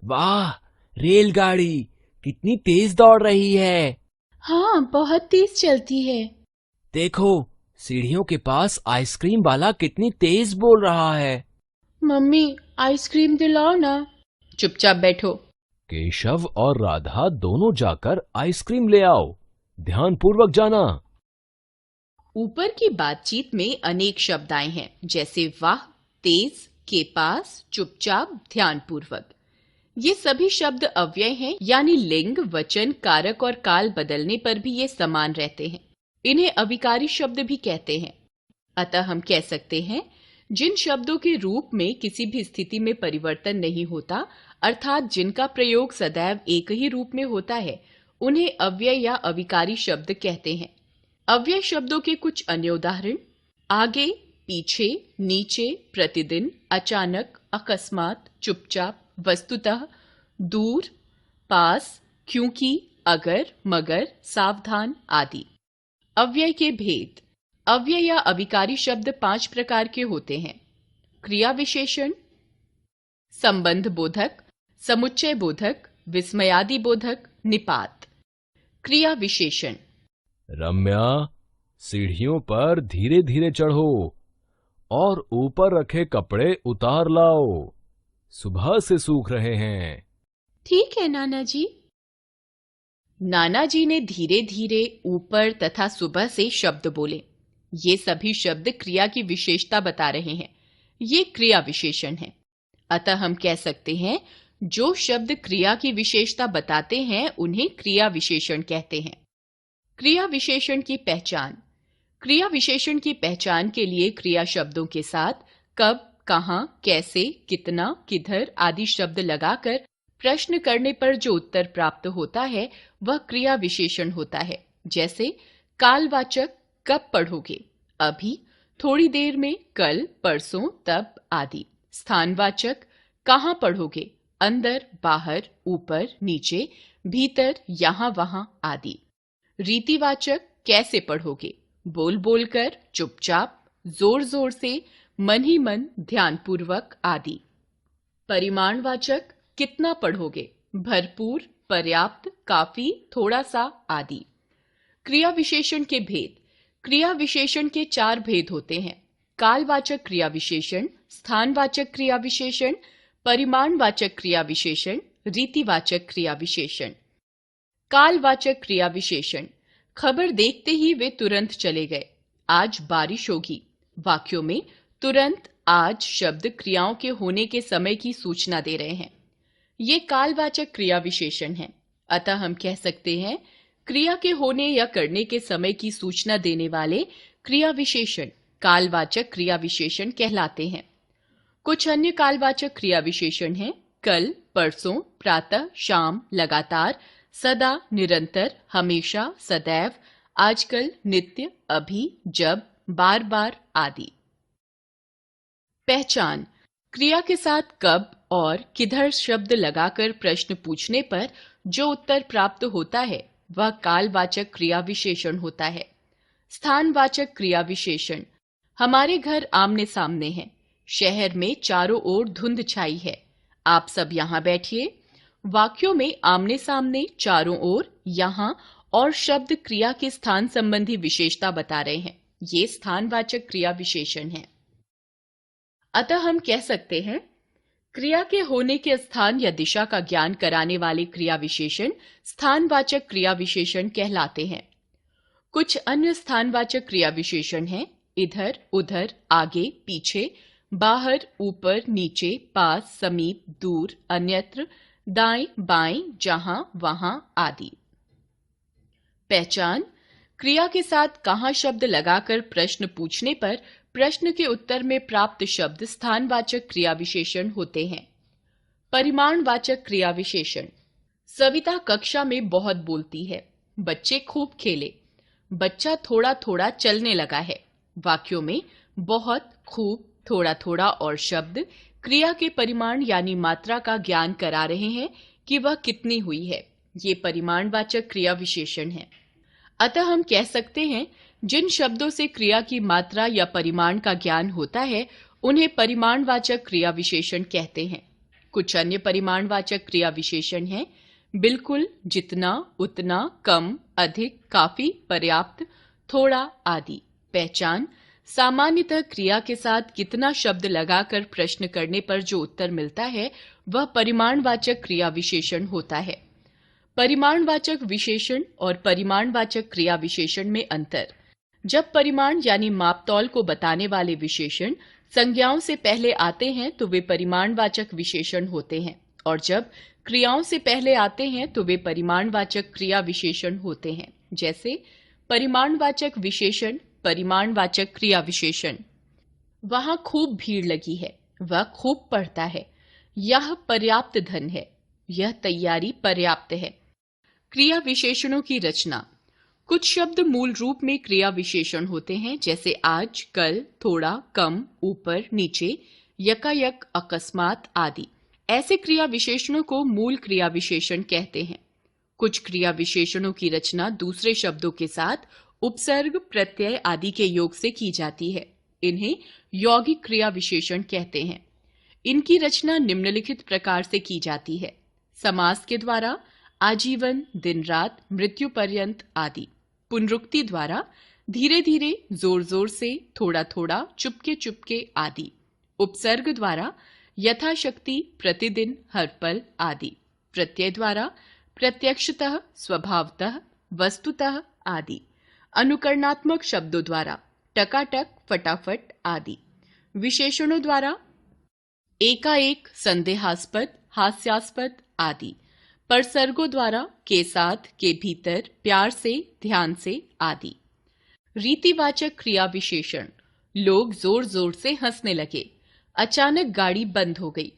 वाह, रेलगाड़ी कितनी तेज दौड़ रही है। हाँ, बहुत तेज चलती है। देखो, सीढ़ियों के पास आइसक्रीम वाला कितनी तेज बोल रहा है। मम्मी, आइसक्रीम दिलाओ ना। चुपचाप बैठो। केशव और राधा दोनों जाकर आइसक्रीम ले आओ। ध्यानपूर्वक जाना। ऊपर की बातचीत में अनेक शब्द आए हैं, जैसे वाह, तेज, के पास, चुपचाप, ध्यानपूर्वक। ये सभी शब्द अव्यय हैं, यानी लिंग, वचन, कारक और काल बदलने पर भी ये समान रहते हैं। इन्हें अविकारी शब्द भी कहते हैं। अतः हम कह सकते हैं, जिन शब्दों के रूप में किसी भी स्थिति में परिवर्तन नहीं होता, अर्थात जिनका प्रयोग सदैव एक ही रूप में होता है, उन्हें अव्यय या अविकारी शब्द कहते हैं। अव्यय शब्दों के कुछ अन्य उदाहरण: आगे, पीछे, नीचे, प्रतिदिन, अचानक, अकस्मात, चुपचाप, वस्तुतः, दूर, पास, क्योंकि, अगर, मगर, सावधान आदि। अव्यय के भेद: अव्यय या अविकारी शब्द 5 प्रकार के होते हैं: क्रिया विशेषण, संबंध बोधक, समुच्चय बोधक, विस्मयादि बोधक, निपात। क्रिया विशेषण: रम्या, सीढ़ियों पर धीरे धीरे चढ़ो और ऊपर रखे कपड़े उतार लाओ। सुबह से सूख रहे हैं। ठीक है नाना जी। नाना जी ने धीरे धीरे, ऊपर तथा सुबह से शब्द बोले। ये सभी शब्द क्रिया की विशेषता बता रहे हैं। ये क्रिया विशेषण है। अतः हम कह सकते हैं, जो शब्द क्रिया की विशेषता बताते हैं उन्हें क्रिया विशेषण कहते हैं। क्रिया विशेषण की पहचान: क्रिया विशेषण की पहचान के लिए क्रिया शब्दों के साथ कब, कहां, कैसे, कितना, किधर आदि शब्द लगाकर प्रश्न करने पर जो उत्तर प्राप्त होता है वह क्रिया विशेषण होता है। जैसे कालवाचक कब पढ़ोगे, अभी, थोड़ी देर में, कल, परसों, तब आदि। स्थानवाचक कहां पढ़ोगे, अंदर, बाहर, ऊपर, नीचे, भीतर, यहां वहां आदि। रीतिवाचक कैसे पढ़ोगे, बोल बोलकर, चुपचाप, जोर जोर से, मन ही मन, ध्यानपूर्वक आदि। परिमाणवाचक कितना पढ़ोगे, भरपूर, पर्याप्त, काफी, थोड़ा सा आदि। क्रिया विशेषण के भेद: क्रिया विशेषण के 4 भेद होते हैं: कालवाचक क्रिया विशेषण, स्थानवाचक क्रिया विशेषण, परिमाणवाचक क्रिया विशेषण, रीतिवाचक क्रिया विशेषण। कालवाचक क्रिया विशेषण: खबर देखते ही वे तुरंत चले गए। आज बारिश होगी। वाक्यों में तुरंत, आज शब्द क्रियाओं के होने के समय की सूचना दे रहे हैं। ये कालवाचक क्रिया विशेषण हैं। अतः हम कह सकते हैं, क्रिया के होने या करने के समय की सूचना देने वाले क्रिया विशेषण कालवाचक क्रिया विशेषण कहलाते हैं। कुछ अन्य कालवाचक क्रिया विशेषण हैं: कल, परसों, प्रातः, शाम, लगातार, सदा, निरंतर, हमेशा, सदैव, आजकल, नित्य, अभी, जब, बार बार आदि। पहचान: क्रिया के साथ कब और किधर शब्द लगाकर प्रश्न पूछने पर जो उत्तर प्राप्त होता है वह कालवाचक क्रिया विशेषण होता है। स्थानवाचक क्रिया विशेषण: हमारे घर आमने सामने हैं। शहर में चारों ओर धुंध छाई है। आप सब यहां बैठिए। वाक्यों में आमने सामने, चारों ओर, यहां और शब्द क्रिया के स्थान संबंधी विशेषता बता रहे हैं। ये स्थानवाचक क्रिया विशेषण हैं। अतः हम कह सकते हैं, क्रिया के होने के स्थान या दिशा का ज्ञान कराने वाले क्रिया विशेषण स्थानवाचक क्रिया विशेषण कहलाते हैं। कुछ अन्य स्थानवाचक क्रिया विशेषण हैं: इधर, उधर, आगे, पीछे, बाहर, ऊपर, नीचे, पास, समीप, दूर, अन्यत्र, दाएं, बाएं, जहां, वहां आदि। पहचान: क्रिया के साथ कहां शब्द लगाकर प्रश्न पूछने पर प्रश्न के उत्तर में प्राप्त शब्द स्थानवाचक क्रिया विशेषण होते हैं। परिमाणवाचक क्रिया विशेषण: सविता कक्षा में बहुत बोलती है। बच्चे खूब खेले। बच्चा थोड़ा थोड़ा चलने लगा है। वाक्यों में बहुत, खूब, थोड़ा थोड़ा और शब्द क्रिया के परिमाण यानी मात्रा का ज्ञान करा रहे हैं कि वह कितनी हुई है। ये परिमाणवाचक क्रिया विशेषण है। अतः हम कह सकते हैं, जिन शब्दों से क्रिया की मात्रा या परिमाण का ज्ञान होता है उन्हें परिमाणवाचक क्रिया विशेषण कहते हैं। कुछ अन्य परिमाणवाचक क्रिया विशेषण हैं बिल्कुल, जितना, उतना, कम, अधिक, काफी, पर्याप्त, थोड़ा आदि। पहचान: सामान्यतः क्रिया के साथ कितना शब्द लगाकर प्रश्न करने पर जो उत्तर मिलता है वह परिमाणवाचक क्रिया विशेषण होता है। परिमाणवाचक विशेषण और परिमाणवाचक क्रिया विशेषण में अंतर: जब परिमाण यानी मापतौल को बताने वाले विशेषण संज्ञाओं से पहले आते हैं तो वे परिमाणवाचक विशेषण होते हैं, और जब क्रियाओं से पहले आते हैं तो वे परिमाणवाचक क्रिया विशेषण होते हैं। जैसे परिमाणवाचक विशेषण, परिमाणवाचक क्रिया विशेषण। वहां खूब भीड़ लगी है, वह खूब पढ़ता है, यह पर्याप्त धन है, यह तैयारी पर्याप्त है। क्रिया विशेषणों की रचना: कुछ शब्द मूल रूप में क्रिया विशेषण होते हैं, जैसे आज, कल, थोड़ा, कम, ऊपर, नीचे, यकायक, अकस्मात आदि। ऐसे क्रिया विशेषणों को मूल क्रिया विशेषण कहते हैं। कुछ क्रिया विशेषणों की रचना दूसरे शब्दों के साथ उपसर्ग, प्रत्यय आदि के योग से की जाती है। इन्हें यौगिक क्रिया विशेषण कहते हैं। इनकी रचना निम्नलिखित प्रकार से की जाती है: समास के द्वारा, आजीवन, दिन रात, मृत्यु पर्यंत आदि। पुनरुक्ति द्वारा, धीरे धीरे, जोर जोर से, थोड़ा थोड़ा, चुपके चुपके आदि। उपसर्ग द्वारा, यथाशक्ति, प्रतिदिन, हर पल आदि। प्रत्यय द्वारा, प्रत्यक्षतः, स्वभावतः, वस्तुतः आदि। अनुकरणात्मक शब्दों द्वारा, टकाटक, फटाफट आदि। विशेषणों द्वारा, एकाएक, संदेहास्पद, हास्यास्पद आदि। परसर्गों द्वारा, के साथ, के भीतर, प्यार से, ध्यान से आदि। रीतिवाचक क्रिया विशेषण: लोग जोर जोर से हंसने लगे, अचानक गाड़ी बंद हो गई।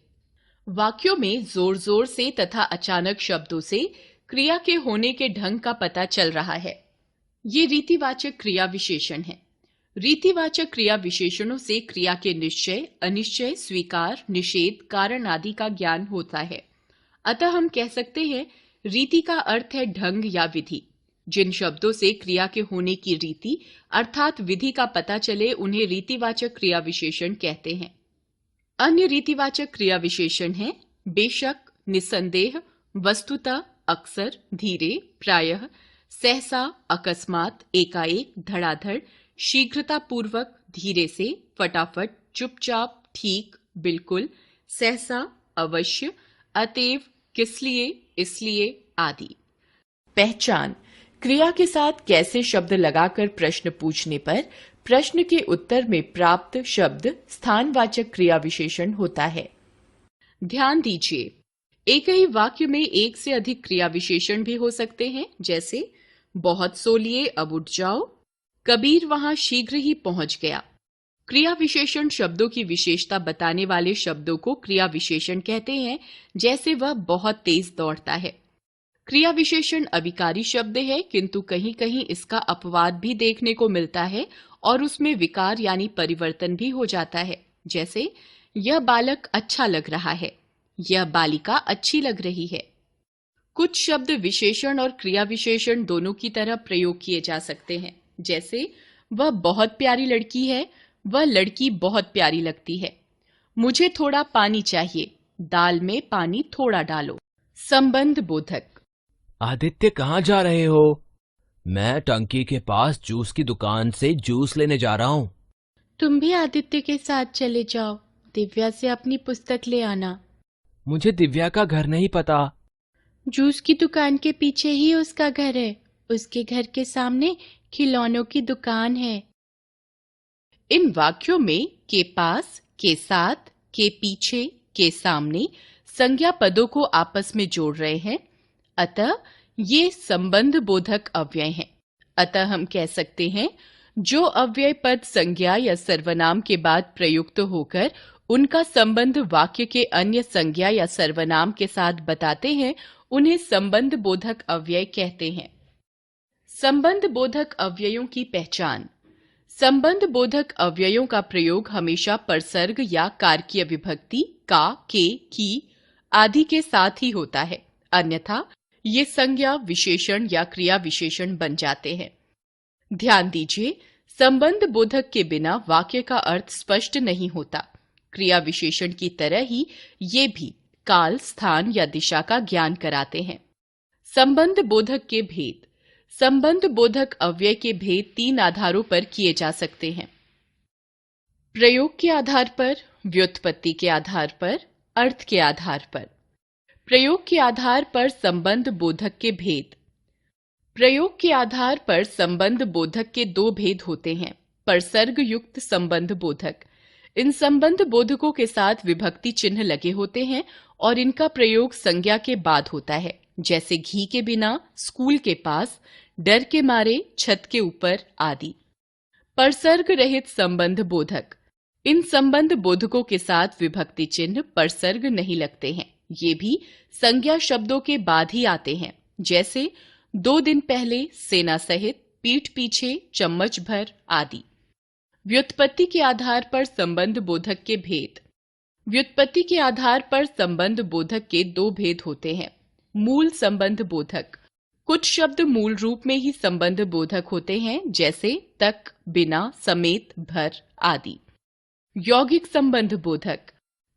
वाक्यों में जोर जोर से तथा अचानक शब्दों से क्रिया के होने के ढंग का पता चल रहा है। ये रीतिवाचक क्रिया विशेषण है। रीतिवाचक क्रिया विशेषणों से क्रिया के निश्चय, अनिश्चय, स्वीकार, निषेध, कारण आदि का ज्ञान होता है। अतः हम कह सकते हैं रीति का अर्थ है ढंग या विधि। जिन शब्दों से क्रिया के होने की रीति अर्थात विधि का पता चले उन्हें रीतिवाचक क्रिया विशेषण कहते हैं। अन्य रीतिवाचक क्रिया विशेषण हैं बेशक, निसंदेह, वस्तुतः, अक्सर, धीरे, प्रायः, सहसा, अकस्मात, एकाएक, धड़ाधड़, शीघ्रतापूर्वक, धीरे से, फटाफट, चुपचाप, ठीक, बिल्कुल, सहसा, अवश्य, अतएव, किसलिए, इसलिए आदि। पहचान: क्रिया के साथ कैसे शब्द लगाकर प्रश्न पूछने पर प्रश्न के उत्तर में प्राप्त शब्द स्थानवाचक क्रिया विशेषण होता है। ध्यान दीजिए, एक ही वाक्य में एक से अधिक क्रिया विशेषण भी हो सकते हैं, जैसे बहुत सो लिए, अब उठ जाओ, कबीर वहां शीघ्र ही पहुंच गया। क्रिया विशेषण शब्दों की विशेषता बताने वाले शब्दों को क्रिया विशेषण कहते हैं, जैसे वह बहुत तेज दौड़ता है। क्रिया विशेषण अविकारी शब्द है, किंतु कहीं कहीं इसका अपवाद भी देखने को मिलता है और उसमें विकार यानी परिवर्तन भी हो जाता है, जैसे यह बालक अच्छा लग रहा है, यह बालिका अच्छी लग रही है। कुछ शब्द विशेषण और क्रिया विशेषण दोनों की तरह प्रयोग किए जा सकते हैं, जैसे वह बहुत प्यारी लड़की है, वह लड़की बहुत प्यारी लगती है। मुझे थोड़ा पानी चाहिए, दाल में पानी थोड़ा डालो। संबंध बोधक: आदित्य कहाँ जा रहे हो? मैं टंकी के पास जूस की दुकान से जूस लेने जा रहा हूँ। तुम भी आदित्य के साथ चले जाओ, दिव्या से अपनी पुस्तक ले आना। मुझे दिव्या का घर नहीं पता। जूस की दुकान के पीछे ही उसका घर है, उसके घर के सामने खिलौनों की दुकान है। इन वाक्यों में के पास, के साथ, के पीछे, के सामने संज्ञा पदों को आपस में जोड़ रहे हैं, अतः ये संबंध बोधक अव्यय हैं। अतः हम कह सकते हैं जो अव्यय पद संज्ञा या सर्वनाम के बाद प्रयुक्त होकर उनका संबंध वाक्य के अन्य संज्ञा या सर्वनाम के साथ बताते हैं, उन्हें संबंध बोधक अव्यय कहते हैं। संबंध बोधक अव्ययों की पहचान: संबंध बोधक अव्ययों का प्रयोग हमेशा परसर्ग या कारकीय विभक्ति का, के, की आदि के साथ ही होता है, अन्यथा ये संज्ञा, विशेषण या क्रिया विशेषण बन जाते हैं। ध्यान दीजिए, संबंध बोधक के बिना वाक्य का अर्थ स्पष्ट नहीं होता। क्रिया विशेषण की तरह ही ये भी काल, स्थान या दिशा का ज्ञान कराते हैं। संबंध बोधक के भेद। संबंध बोधक अव्यय के भेद 3 आधारों पर किए जा सकते हैं: प्रयोग के आधार पर, व्युत्पत्ति के आधार पर, अर्थ के आधार पर। प्रयोग के आधार पर संबंध बोधक के भेद। प्रयोग के आधार पर संबंध बोधक के 2 भेद होते हैं: परसर्ग युक्त संबंध बोधक। इन संबंध बोधकों के साथ विभक्ति चिन्ह लगे होते हैं और इनका प्रयोग संज्ञा के बाद होता है, जैसे घी के बिना, स्कूल के पास, डर के मारे, छत के ऊपर आदि। परसर्ग रहित संबंध बोधक। इन संबंध बोधकों के साथ विभक्ति चिन्ह परसर्ग नहीं लगते हैं। ये भी संज्ञा शब्दों के बाद ही आते हैं, जैसे 2 दिन पहले, सेना सहित, पीठ पीछे, चम्मच भर आदि। व्युत्पत्ति के आधार पर संबंध बोधक के भेद। व्युत्पत्ति के आधार पर संबंध बोधक के 2 भेद होते हैं: मूल संबंध बोधक। कुछ शब्द मूल रूप में ही संबंध बोधक होते हैं, जैसे तक, बिना, समेत, भर आदि। यौगिक संबंध बोधक।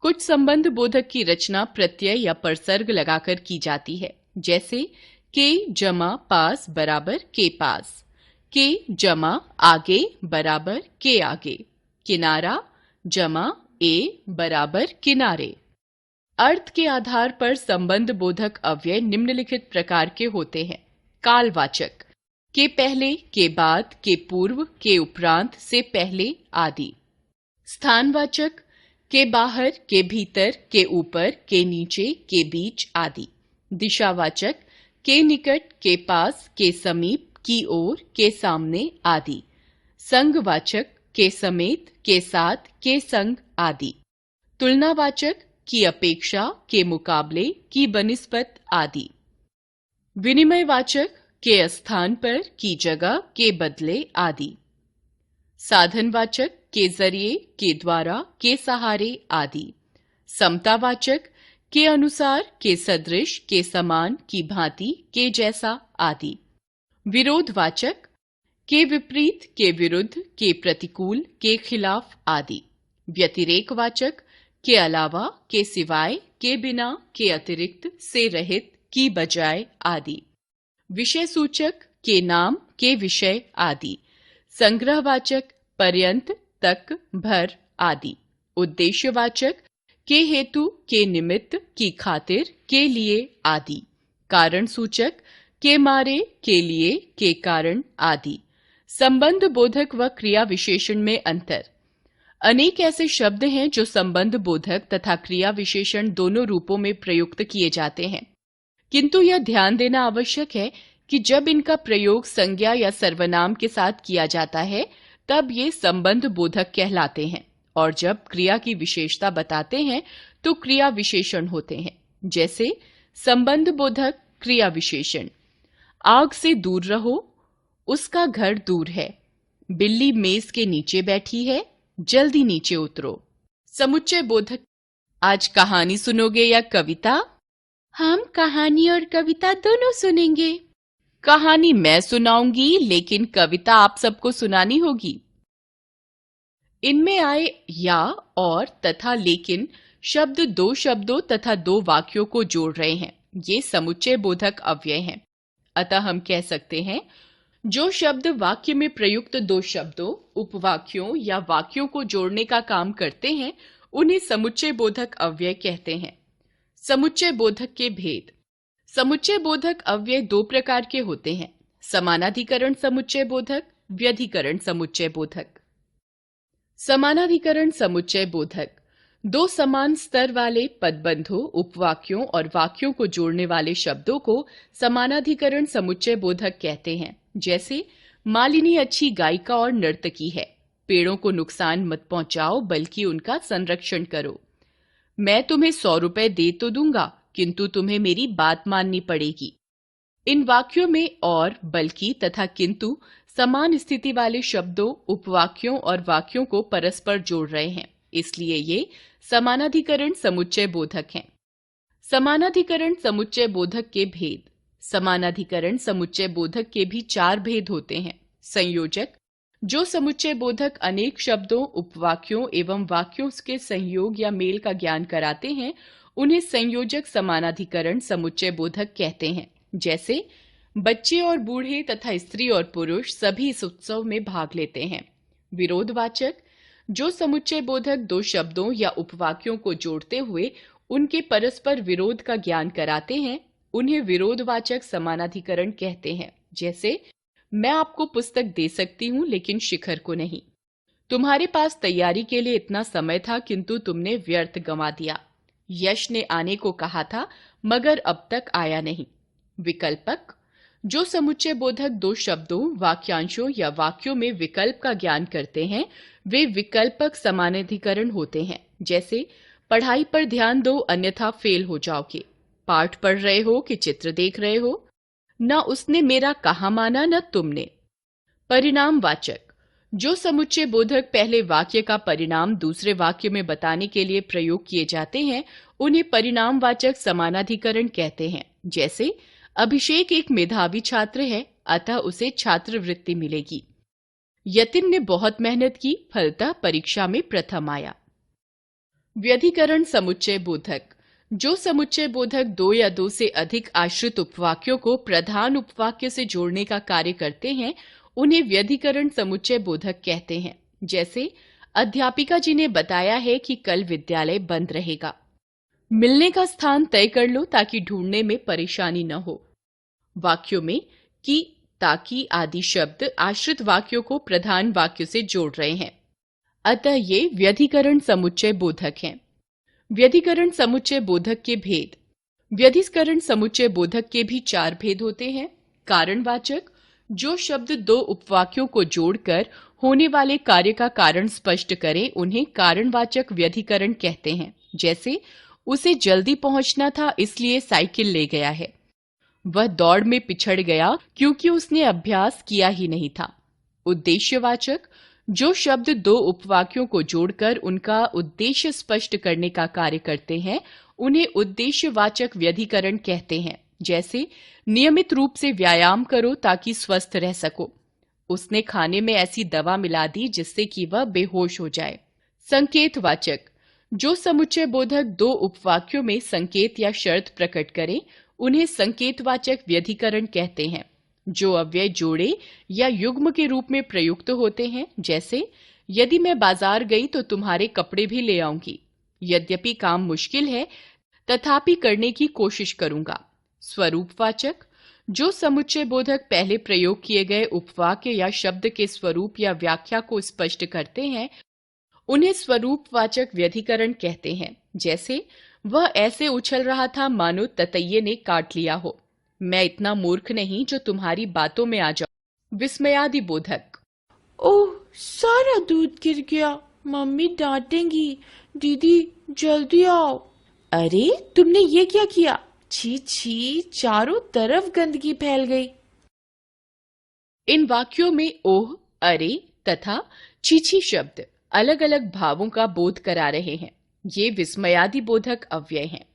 कुछ संबंध बोधक की रचना प्रत्यय या परसर्ग लगाकर की जाती है, जैसे के जमा पास बराबर के पास, के जमा आगे बराबर के आगे, किनारा जमा ए बराबर किनारे। अर्थ के आधार पर संबंध बोधक अव्यय निम्नलिखित प्रकार के होते हैं: कालवाचक, के पहले, के बाद, के पूर्व, के उपरांत, से पहले आदि। स्थानवाचक, के बाहर, के भीतर, के ऊपर, के नीचे, के बीच आदि। दिशावाचक, के निकट, के पास, के समीप, की ओर, के सामने आदि। संगवाचक, के समेत, के साथ, के संग आदि। तुलनावाचक, की अपेक्षा, के मुकाबले, की बनिस्बत आदि। विनिमयवाचक, के स्थान पर, की जगह, के बदले आदि। साधनवाचक, के जरिए, के द्वारा, के सहारे आदि। समतावाचक, के अनुसार, के सदृश, के समान, की भांति, के जैसा आदि। विरोधवाचक, के विपरीत, के विरुद्ध, के प्रतिकूल, के खिलाफ आदि। व्यतिरेकवाचक, के अलावा, के सिवाय, के बिना, के अतिरिक्त, से रहित, की बजाय आदि। विषय सूचक, के नाम, के विषय आदि। संग्रहवाचक, पर्यंत, तक, भर आदि। उद्देश्यवाचक, के हेतु, के निमित्त, की खातिर, के लिए आदि। कारण सूचक, के मारे, के लिए, के कारण आदि। संबंध बोधक व क्रिया विशेषण में अंतर। अनेक ऐसे शब्द हैं जो संबंध बोधक तथा क्रिया विशेषण दोनों रूपों में प्रयुक्त किए जाते हैं, किंतु यह ध्यान देना आवश्यक है कि जब इनका प्रयोग संज्ञा या सर्वनाम के साथ किया जाता है तब ये संबंध बोधक कहलाते हैं, और जब क्रिया की विशेषता बताते हैं तो क्रिया विशेषण होते हैं। जैसे संबंध बोधक क्रिया विशेषण: आग से दूर रहो, उसका घर दूर है, बिल्ली मेज के नीचे बैठी है, जल्दी नीचे उतरो। समुच्चय बोधक: आज कहानी सुनोगे या कविता? हम कहानी और कविता दोनों सुनेंगे। कहानी मैं सुनाऊंगी, लेकिन कविता आप सबको सुनानी होगी। इनमें आए या, और तथा लेकिन शब्द 2 शब्दों तथा 2 वाक्यों को जोड़ रहे हैं। ये समुच्चय बोधक अव्यय हैं। अतः हम कह सकते हैं जो शब्द वाक्य में प्रयुक्त 2 शब्दों, उपवाक्यों या वाक्यों को जोड़ने का काम करते हैं उन्हें समुच्चय बोधक अव्यय कहते हैं। समुच्चय बोधक के भेद। समुच्चय बोधक अव्यय 2 प्रकार के होते हैं: समानाधिकरण समुच्चय बोधक, व्यधिकरण समुच्चय बोधक। समानाधिकरण समुच्चय बोधक 2 समान स्तर वाले पदबंधों, उपवाक्यों और वाक्यों को जोड़ने वाले शब्दों को समानाधिकरण समुच्चय बोधक कहते हैं। जैसे मालिनी अच्छी गायिका और नर्तकी है, पेड़ों को नुकसान मत पहुंचाओ बल्कि उनका संरक्षण करो। मैं तुम्हें 100 रुपए दे तो दूंगा, किंतु तुम्हें मेरी बात माननी पड़ेगी। इन वाक्यों में और, बल्कि तथा किंतु समान स्थिति वाले शब्दों, उपवाक्यों और वाक्यों को परस्पर जोड़ रहे हैं, इसलिए ये समानाधिकरण समुच्चय बोधक हैं। समानाधिकरण समुच्चय बोधक के भेद। समानाधिकरण समुच्चय बोधक के भी 4 भेद होते हैं। संयोजक: जो समुच्चय बोधक अनेक शब्दों, उपवाक्यों एवं वाक्यों के संयोग या मेल का ज्ञान कराते हैं उन्हें संयोजक समानाधिकरण समुच्चय बोधक कहते हैं। जैसे बच्चे और बूढ़े तथा स्त्री और पुरुष सभी इस उत्सव में भाग लेते हैं। विरोधवाचक, जो समुच्चय बोधक दो शब्दों या उपवाक्यों को जोड़ते हुए उनके परस्पर विरोध का ज्ञान कराते हैं, उन्हें विरोधवाचक समानाधिकरण कहते हैं। जैसे मैं आपको पुस्तक दे सकती हूं लेकिन शिखर को नहीं। तुम्हारे पास तैयारी के लिए इतना समय था किंतु तुमने व्यर्थ गंवा दिया। यश ने आने को कहा था मगर अब तक आया नहीं। विकल्पक, जो समुच्चय बोधक दो शब्दों, वाक्यांशों या वाक्यों में विकल्प का ज्ञान करते हैं वे विकल्पक समानाधिकरण होते हैं। जैसे पढ़ाई पर ध्यान दो अन्यथा फेल हो जाओगे। पाठ पढ़ रहे हो कि चित्र देख रहे हो? न उसने मेरा कहा माना न तुमने। परिणामवाचक, जो समुच्चय बोधक पहले वाक्य का परिणाम दूसरे वाक्य में बताने के लिए प्रयोग किए जाते हैं उन्हें परिणामवाचक समानाधिकरण कहते हैं। जैसे अभिषेक एक मेधावी छात्र है अतः उसे छात्रवृत्ति मिलेगी। यतिन ने बहुत मेहनत की फलतः परीक्षा में प्रथम आया। व्यधिकरण समुच्चय बोधक, जो समुच्चय बोधक दो या दो से अधिक आश्रित उपवाक्यों को प्रधान उपवाक्य से जोड़ने का कार्य करते हैं उन्हें व्यधिकरण समुच्चय बोधक कहते हैं। जैसे अध्यापिका जी ने बताया है कि कल विद्यालय बंद रहेगा। मिलने का स्थान तय कर लो ताकि ढूंढने में परेशानी न हो। वाक्यों में कि, ताकि आदि शब्द आश्रित वाक्यों को प्रधान वाक्य से जोड़ रहे हैं, अतः ये व्यधिकरण समुच्चय बोधक हैं। व्यधिकरण समुच्चय बोधक के भेद। व्यधिकरण समुच्चय बोधक के भी चार भेद होते हैं। कारणवाचक, जो शब्द दो उपवाक्यों को जोड़कर होने वाले कार्य का कारण स्पष्ट करें उन्हें कारणवाचक व्यधिकरण कहते हैं। जैसे उसे जल्दी पहुंचना था इसलिए साइकिल ले गया है। वह दौड़ में पिछड़ गया क्योंकि उसने अभ्यास किया ही नहीं था। उद्देश्यवाचक, जो शब्द दो उपवाक्यों को जोड़कर उनका उद्देश्य स्पष्ट करने का कार्य करते हैं उन्हें उद्देश्यवाचक व्यधिकरण कहते हैं। जैसे नियमित रूप से व्यायाम करो ताकि स्वस्थ रह सको। उसने खाने में ऐसी दवा मिला दी जिससे कि वह बेहोश हो जाए। संकेतवाचक, जो समुच्चय बोधक दो उपवाक्यों में संकेत या शर्त प्रकट करें उन्हें संकेतवाचक व्यधिकरण कहते हैं। जो अव्यय जोड़े या युग्म के रूप में प्रयुक्त होते हैं। जैसे यदि मैं बाजार गई तो तुम्हारे कपड़े भी ले आऊंगी। यद्यपि काम मुश्किल है तथापि करने की कोशिश करूंगा। स्वरूपवाचक, जो समुच्चय बोधक पहले प्रयोग किए गए उपवाक्य या शब्द के स्वरूप या व्याख्या को स्पष्ट करते हैं उन्हें स्वरूपवाचक व्यधिकरण कहते हैं। जैसे वह ऐसे उछल रहा था मानो ततैये ने काट लिया हो। मैं इतना मूर्ख नहीं जो तुम्हारी बातों में आ जाऊं। विस्मयादि बोधक, ओह सारा दूध गिर गया, मम्मी डांटेंगी। दीदी जल्दी आओ। अरे तुमने ये क्या किया? छी छी, चारों तरफ गंदगी फैल गई। इन वाक्यों में ओह, अरे तथा चीची शब्द अलग अलग भावों का बोध करा रहे हैं। ये विस्मयादि बोधक अव्यय हैं।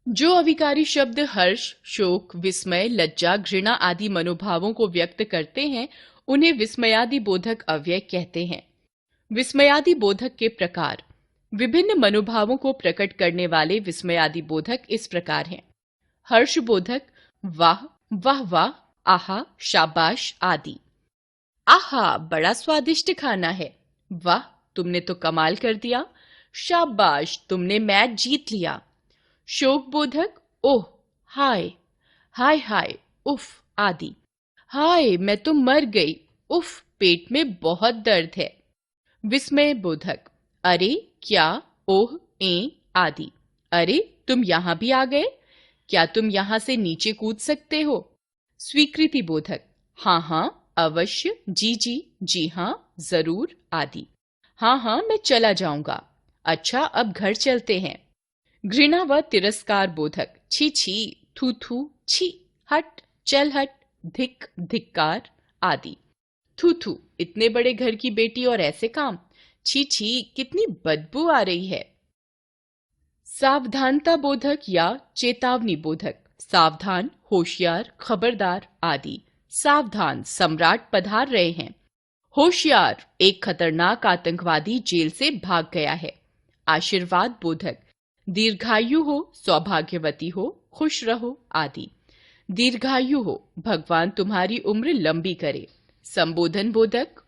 जो अविकारी शब्द हर्ष, शोक, विस्मय, लज्जा, घृणा आदि मनोभावों को व्यक्त करते हैं उन्हें विस्मयादि बोधक अव्यय कहते हैं। विस्मयादि बोधक के प्रकार। विभिन्न मनोभावों को प्रकट करने वाले विस्मयादि बोधक इस प्रकार हैं। हर्ष बोधक, वाह, वाह वाह, आहा, शाबाश आदि। आहा, बड़ा स्वादिष्ट खाना है। वाह, तुमने तो कमाल कर दिया। शाबाश, तुमने मैच जीत लिया। शोक बोधक, ओह, हाय, हाय हाय, उफ आदि। हाय, मैं तो मर गई। उफ, पेट में बहुत दर्द है। विस्मय बोधक, अरे क्या, ओह, आदि। अरे तुम यहां भी आ गए? क्या तुम यहां से नीचे कूद सकते हो? स्वीकृति बोधक, हाँ हाँ, अवश्य, जी जी, जी हाँ, जरूर आदि। हाँ हाँ, मैं चला जाऊंगा। अच्छा, अब घर चलते हैं। घृणा व तिरस्कार बोधक, छी छी, थू थू, छी, हट, चल हट, धिक, धिक्कार आदि। थू थू, इतने बड़े घर की बेटी और ऐसे काम। छी छी, कितनी बदबू आ रही है। सावधानता बोधक या चेतावनी बोधक, सावधान, होशियार, खबरदार आदि। सावधान, सम्राट पधार रहे हैं। होशियार, एक खतरनाक आतंकवादी जेल से भाग गया है। आशीर्वाद बोधक, दीर्घायु हो, सौभाग्यवती हो, खुश रहो आदि। दीर्घायु हो, भगवान तुम्हारी उम्र लंबी करे। संबोधन बोधक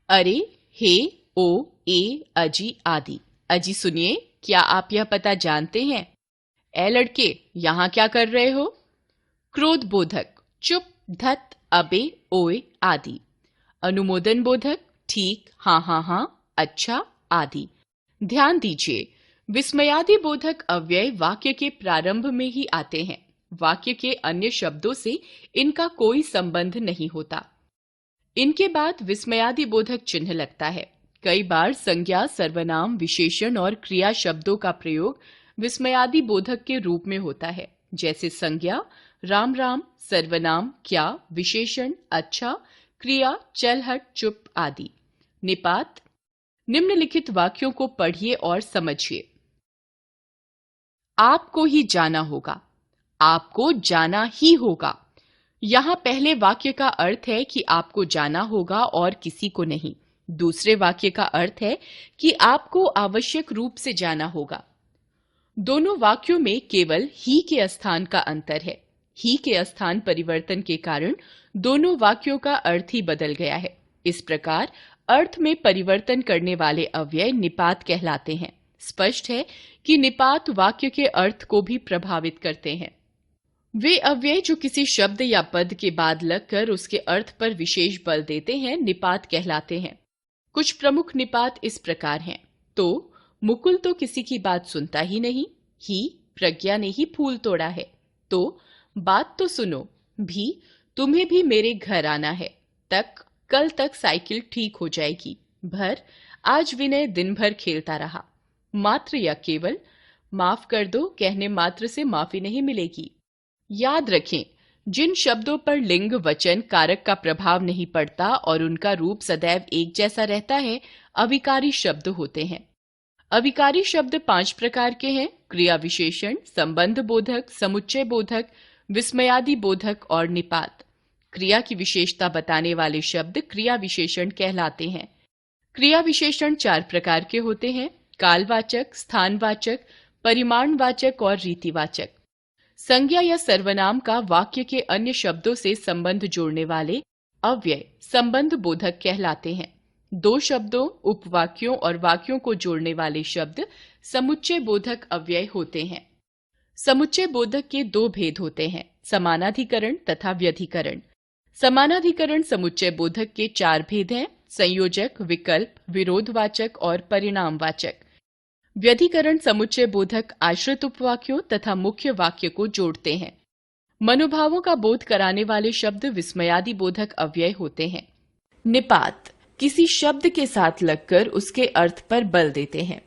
अरे, हे, ओ, ए, अजी आदि। अजी सुनिए, क्या आप यह पता जानते हैं? ए लड़के, यहाँ क्या कर रहे हो? क्रोध बोधक चुप, धत, अबे, ओए आदि। अनुमोदन बोधक ठीक, हाँ हाँ हाँ, अच्छा आदि। ध्यान दीजिए, विस्मयादि बोधक अव्यय वाक्य के प्रारंभ में ही आते हैं। वाक्य के अन्य शब्दों से इनका कोई संबंध नहीं होता। इनके बाद विस्मयादि बोधक चिन्ह लगता है। कई बार संज्ञा, सर्वनाम, विशेषण और क्रिया शब्दों का प्रयोग विस्मयादि बोधक के रूप में होता है, जैसे संज्ञा राम राम, सर्वनाम क्या, विशेषण अच्छा, क्रिया चल हट चुप आदि। निपात निम्नलिखित वाक्यों को पढ़िए और समझिए। आपको ही जाना होगा, आपको जाना ही होगा। यहां पहले वाक्य का अर्थ है कि आपको जाना होगा और किसी को नहीं। दूसरे वाक्य का अर्थ है कि आपको आवश्यक रूप से जाना होगा। दोनों वाक्यों में केवल ही के स्थान का अंतर है। ही के स्थान परिवर्तन के कारण दोनों वाक्यों का अर्थ ही बदल गया है। इस प्रकार अर्थ में परिवर्तन करने वाले अव्यय निपात कहलाते हैं। स्पष्ट है कि निपात वाक्य के अर्थ को भी प्रभावित करते हैं। वे अव्यय जो किसी शब्द या पद के बाद लगकर उसके अर्थ पर विशेष बल देते हैं, निपात कहलाते हैं। कुछ प्रमुख निपात इस प्रकार हैं। तो मुकुल तो किसी की बात सुनता ही नहीं। ही प्रज्ञा ने ही फूल तोड़ा है। तो बात तो सुनो। भी तुम्हें भी मेरे घर आना है। तक कल तक साइकिल ठीक हो जाएगी। भर आज विनय दिन भर खेलता रहा। मात्र या केवल माफ कर दो कहने मात्र से माफी नहीं मिलेगी। याद रखें, जिन शब्दों पर लिंग, वचन, कारक का प्रभाव नहीं पड़ता और उनका रूप सदैव एक जैसा रहता है, अविकारी शब्द होते हैं। अविकारी शब्द 5 प्रकार के हैं: क्रिया विशेषण, संबंध बोधक, समुच्चय बोधक, विस्मयादि बोधक और निपात। क्रिया की विशेषता बताने वाले शब्द क्रिया विशेषण कहलाते हैं। क्रिया विशेषण 4 प्रकार के होते हैं: कालवाचक, स्थानवाचक, परिमाणवाचक और रीतिवाचक। संज्ञा या सर्वनाम का वाक्य के अन्य शब्दों से संबंध जोड़ने वाले अव्यय संबंध बोधक कहलाते हैं। 2 शब्दों, उपवाक्यों और वाक्यों को जोड़ने वाले शब्द समुच्चय बोधक अव्यय होते हैं। समुच्चय बोधक के 2 भेद होते हैं: समानाधिकरण तथा व्यधिकरण। समानाधिकरण समुच्चय बोधक के 4 भेद हैं: संयोजक, विकल्प, विरोधवाचक और परिणामवाचक। व्यधिकरण समुच्चय बोधक आश्रित उपवाक्यों तथा मुख्य वाक्य को जोड़ते हैं। मनोभावों का बोध कराने वाले शब्द विस्मयादि बोधक अव्यय होते हैं। निपात किसी शब्द के साथ लगकर उसके अर्थ पर बल देते हैं।